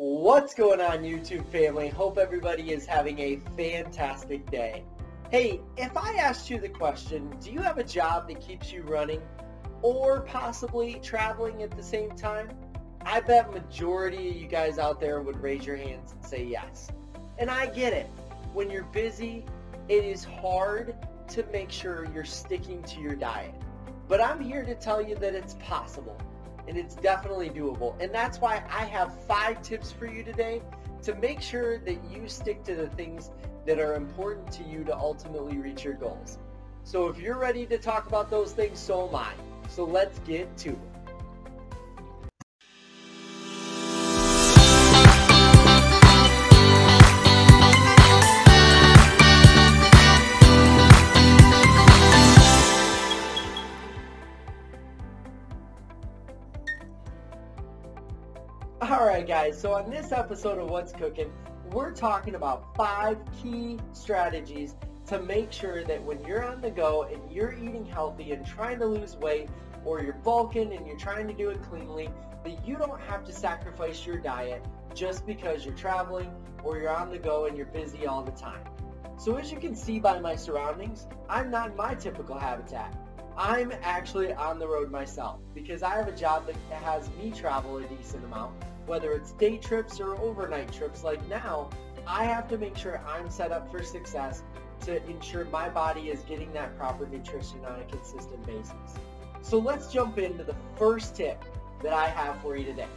What's going on, YouTube family? Hope everybody is having a fantastic day. Hey, if I asked you the question, do you have a job that keeps you running or possibly traveling at the same time? I bet majority of you guys out there would raise your hands and say yes. And I get it. When you're busy, it is hard to make sure you're sticking to your diet. But I'm here to tell you that it's possible. And it's definitely doable. And that's why I have 5 tips for you today to make sure that you stick to the things that are important to you to ultimately reach your goals. So if you're ready to talk about those things, so am I. So let's get to it. Alright guys, so on this episode of What's Cooking, we're talking about 5 key strategies to make sure that when you're on the go and you're eating healthy and trying to lose weight, or you're bulking and you're trying to do it cleanly, that you don't have to sacrifice your diet just because you're traveling or you're on the go and you're busy all the time. So as you can see by my surroundings, I'm not in my typical habitat. I'm actually on the road myself because I have a job that has me travel a decent amount. Whether it's day trips or overnight trips like now, I have to make sure I'm set up for success to ensure my body is getting that proper nutrition on a consistent basis. So let's jump into the first tip that I have for you today.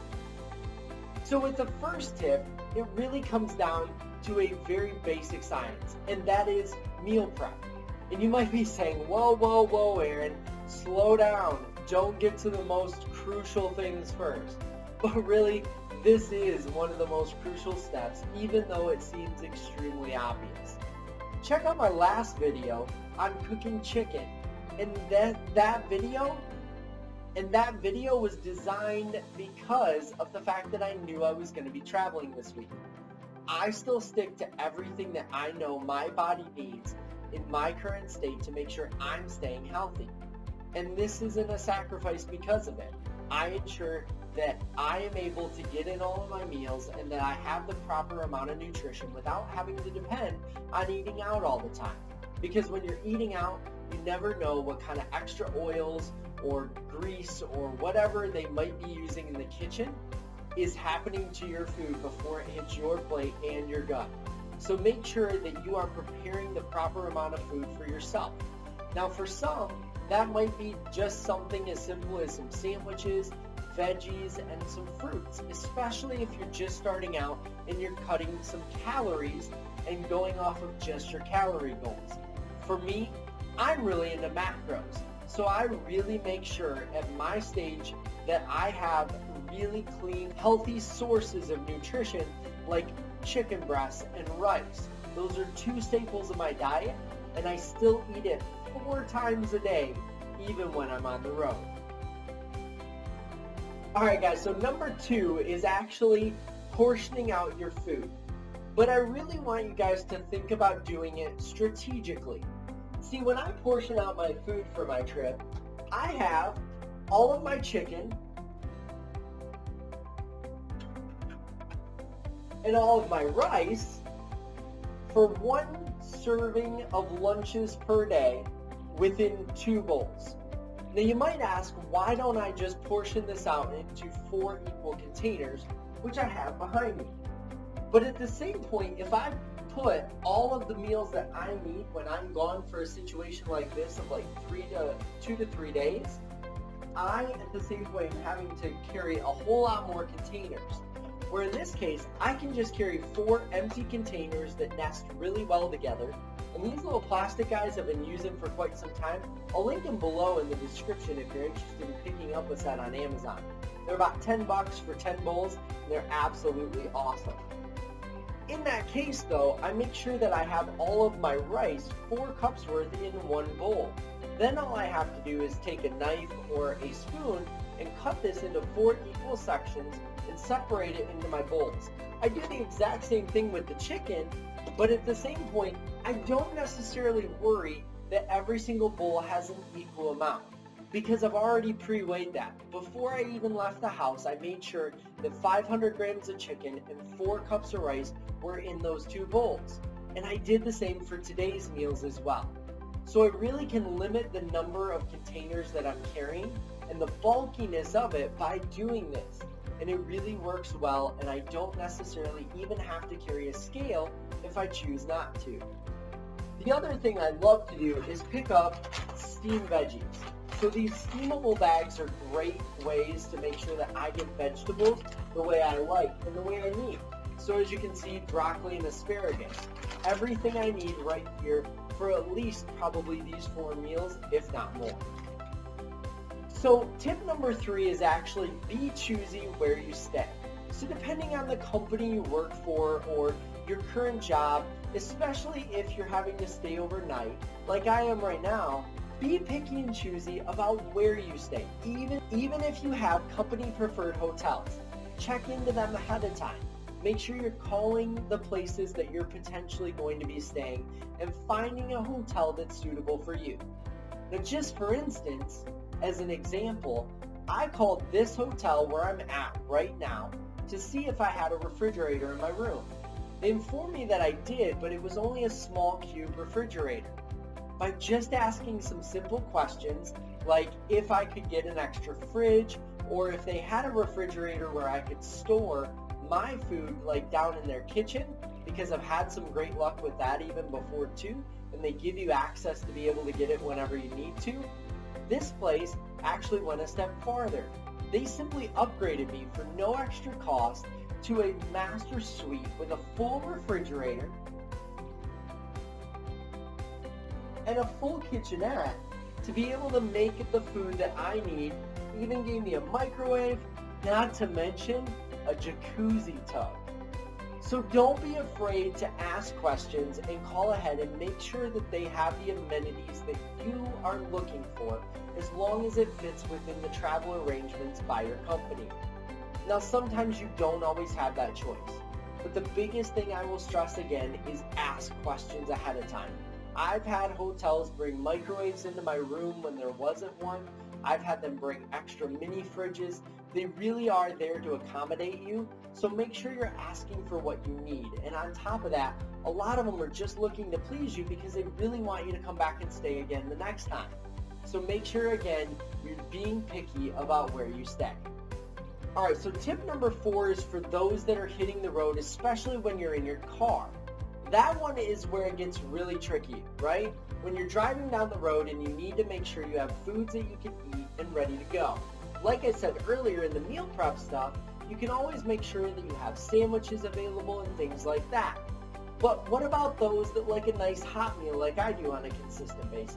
So with the first tip, it really comes down to a very basic science, and that is meal prep. And you might be saying, whoa, Aaron, slow down. Don't get to the most crucial things first. But really, this is one of the most crucial steps, even though it seems extremely obvious. Check out my last video on cooking chicken, and that video was designed because of the fact that I knew I was going to be traveling this week. I still stick to everything that I know my body needs in my current state to make sure I'm staying healthy. And this isn't a sacrifice because of it. I ensure that I am able to get in all of my meals and that I have the proper amount of nutrition without having to depend on eating out all the time. Because when you're eating out, you never know what kind of extra oils or grease or whatever they might be using in the kitchen is happening to your food before it hits your plate and your gut. So make sure that you are preparing the proper amount of food for yourself. Now for some, that might be just something as simple as some sandwiches, veggies, and some fruits, especially if you're just starting out and you're cutting some calories and going off of just your calorie goals. For me, I'm really into macros, so I really make sure at my stage that I have really clean, healthy sources of nutrition like chicken breasts and rice. Those are 2 staples of my diet, and I still eat it 4 times a day, even when I'm on the road. Alright guys, so number 2 is actually portioning out your food. But I really want you guys to think about doing it strategically. See, when I portion out my food for my trip, I have all of my chicken and all of my rice for 1 serving of lunches per day within 2 bowls. Now you might ask, why don't I just portion this out into 4 equal containers, which I have behind me? But at the same point, if I put all of the meals that I need when I'm gone for a situation like this of like 2 to 3 days, I at the same point am having to carry a whole lot more containers. Where in this case, I can just carry 4 empty containers that nest really well together. And these little plastic guys I've been using for quite some time. I'll link them below in the description if you're interested in picking up a set on Amazon. They're about $10 for 10 bowls, and they're absolutely awesome. In that case though, I make sure that I have all of my rice, 4 cups worth, in 1 bowl. Then all I have to do is take a knife or a spoon and cut this into 4 equal sections and separate it into my bowls. I do the exact same thing with the chicken, but at the same point, I don't necessarily worry that every single bowl has an equal amount. because I've already pre-weighed that. Before I even left the house, I made sure that 500 grams of chicken and 4 cups of rice were in those 2 bowls. And I did the same for today's meals as well. So I really can limit the number of containers that I'm carrying and the bulkiness of it by doing this. And it really works well, and I don't necessarily even have to carry a scale if I choose not to. The other thing I love to do is pick up steamed veggies. So these steamable bags are great ways to make sure that I get vegetables the way I like and the way I need. So as you can see, broccoli and asparagus. Everything I need right here for at least probably these 4 meals, if not more. So tip number 3 is actually be choosy where you stay. So depending on the company you work for or your current job, especially if you're having to stay overnight, like I am right now, be picky and choosy about where you stay. Even if you have company preferred hotels, check into them ahead of time. Make sure you're calling the places that you're potentially going to be staying and finding a hotel that's suitable for you. Now, just for instance, as an example, I called this hotel where I'm at right now to see if I had a refrigerator in my room. They informed me that I did, but it was only a small cube refrigerator. By just asking some simple questions, like if I could get an extra fridge, or if they had a refrigerator where I could store my food like down in their kitchen, because I've had some great luck with that even before too, and they give you access to be able to get it whenever you need to. This place actually went a step farther. They simply upgraded me for no extra cost to a master suite with a full refrigerator and a full kitchenette to be able to make the food that I need. Even gave me a microwave, not to mention a jacuzzi tub. So don't be afraid to ask questions and call ahead and make sure that they have the amenities that you are looking for, as long as it fits within the travel arrangements by your company. Now, sometimes you don't always have that choice, but the biggest thing I will stress again is ask questions ahead of time. I've had hotels bring microwaves into my room when there wasn't one. I've had them bring extra mini fridges. They really are there to accommodate you, so make sure you're asking for what you need. And on top of that, a lot of them are just looking to please you because they really want you to come back and stay again the next time. So make sure, again, you're being picky about where you stay. Alright, so tip number 4 is for those that are hitting the road, especially when you're in your car. That one is where it gets really tricky, right? When you're driving down the road and you need to make sure you have foods that you can eat and ready to go. Like I said earlier in the meal prep stuff, you can always make sure that you have sandwiches available and things like that. But what about those that like a nice hot meal like I do on a consistent basis,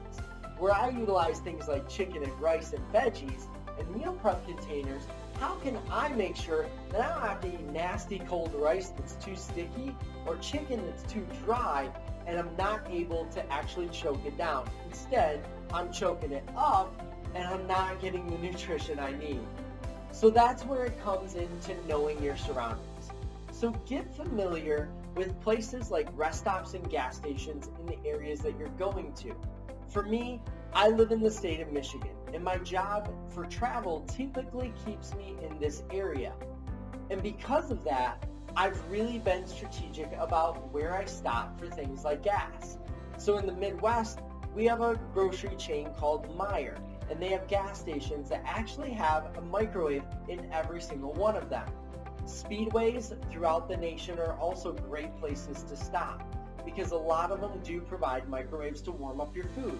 where I utilize things like chicken and rice and veggies and meal prep containers? How can I make sure that I don't have to eat nasty cold rice that's too sticky or chicken that's too dry and I'm not able to actually choke it down? Instead, I'm choking it up and I'm not getting the nutrition I need. So that's where it comes into knowing your surroundings. So get familiar with places like rest stops and gas stations in the areas that you're going to. For me, I live in the state of Michigan, and my job for travel typically keeps me in this area. And because of that, I've really been strategic about where I stop for things like gas. So in the Midwest, we have a grocery chain called Meijer, and they have gas stations that actually have a microwave in every single one of them. Speedways throughout the nation are also great places to stop, because a lot of them do provide microwaves to warm up your food.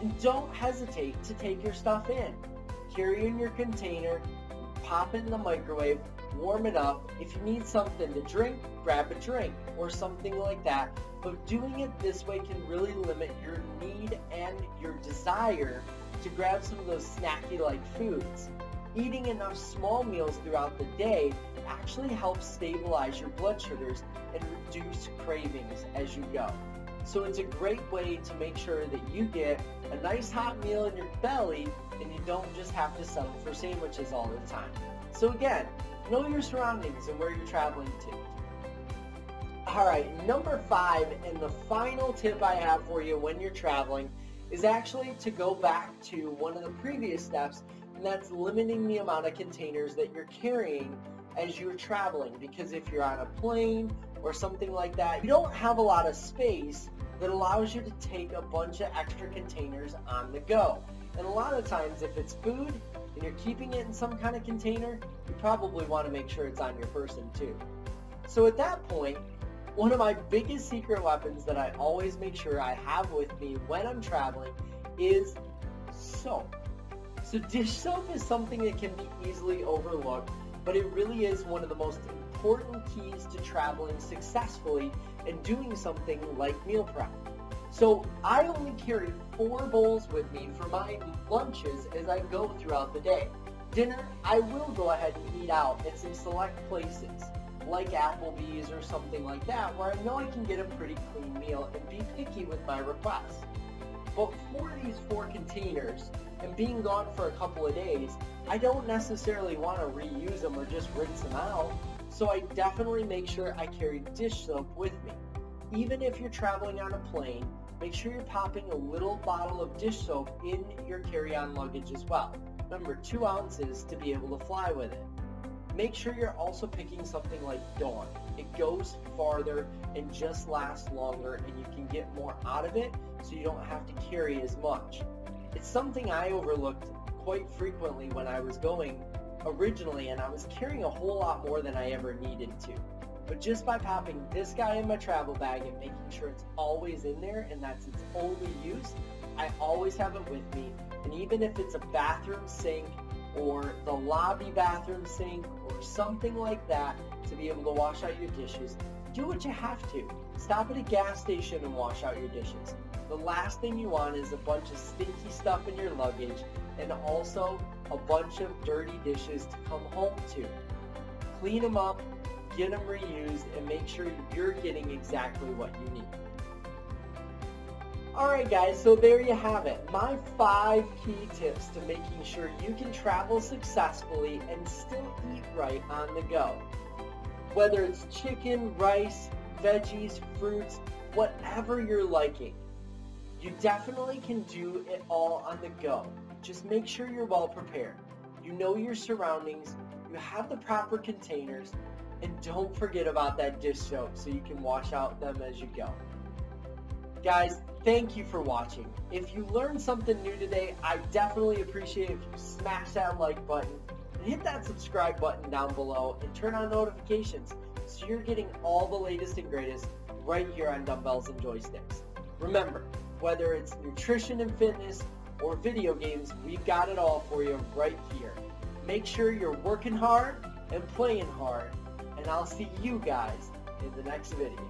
And don't hesitate to take your stuff in. Carry in your container, pop it in the microwave, warm it up. If you need something to drink, grab a drink or something like that. But doing it this way can really limit your need and your desire to grab some of those snacky-like foods. Eating enough small meals throughout the day actually helps stabilize your blood sugars and reduce cravings as you go. So it's a great way to make sure that you get a nice hot meal in your belly and you don't just have to settle for sandwiches all the time. So again, know your surroundings and where you're traveling to. Alright, number 5, and the final tip I have for you when you're traveling, is actually to go back to one of the previous steps, and that's limiting the amount of containers that you're carrying as you're traveling. Because if you're on a plane or something like that, you don't have a lot of space that allows you to take a bunch of extra containers on the go. And a lot of times, if it's food and you're keeping it in some kind of container, you probably want to make sure it's on your person too. So at that point, one of my biggest secret weapons that I always make sure I have with me when I'm traveling is soap. So dish soap is something that can be easily overlooked, but it really is one of the most important keys to traveling successfully and doing something like meal prep. So I only carry 4 bowls with me for my lunches as I go throughout the day. Dinner, I will go ahead and eat out at some select places, like Applebee's or something like that, where I know I can get a pretty clean meal and be picky with my requests. But for these 4 containers, and being gone for a couple of days, I don't necessarily want to reuse them or just rinse them out, so I definitely make sure I carry dish soap with me. Even if you're traveling on a plane, make sure you're popping a little bottle of dish soap in your carry-on luggage as well. Remember, 2 ounces to be able to fly with it. Make sure you're also picking something like Dawn. It goes farther and just lasts longer, and you can get more out of it so you don't have to carry as much. It's something I overlooked quite frequently when I was going originally, and I was carrying a whole lot more than I ever needed to. But just by popping this guy in my travel bag and making sure it's always in there and that's its only use, I always have it with me. And even if it's a bathroom sink or the lobby bathroom sink or something like that to be able to wash out your dishes, do what you have to. Stop at a gas station and wash out your dishes. The last thing you want is a bunch of stinky stuff in your luggage and also a bunch of dirty dishes to come home to. Clean them up, get them reused, and make sure you're getting exactly what you need. Alright guys, so there you have it. My 5 key tips to making sure you can travel successfully and still eat right on the go. Whether it's chicken, rice, veggies, fruits, whatever you're liking. You definitely can do it all on the go. Just make sure you're well prepared. You know your surroundings, you have the proper containers, and don't forget about that dish soap so you can wash out them as you go. Guys, thank you for watching. If you learned something new today, I definitely appreciate it if you smash that like button and hit that subscribe button down below and turn on notifications so you're getting all the latest and greatest right here on Dumbbells and Joysticks. Remember, whether it's nutrition and fitness or video games, we've got it all for you right here. Make sure you're working hard and playing hard, and I'll see you guys in the next video.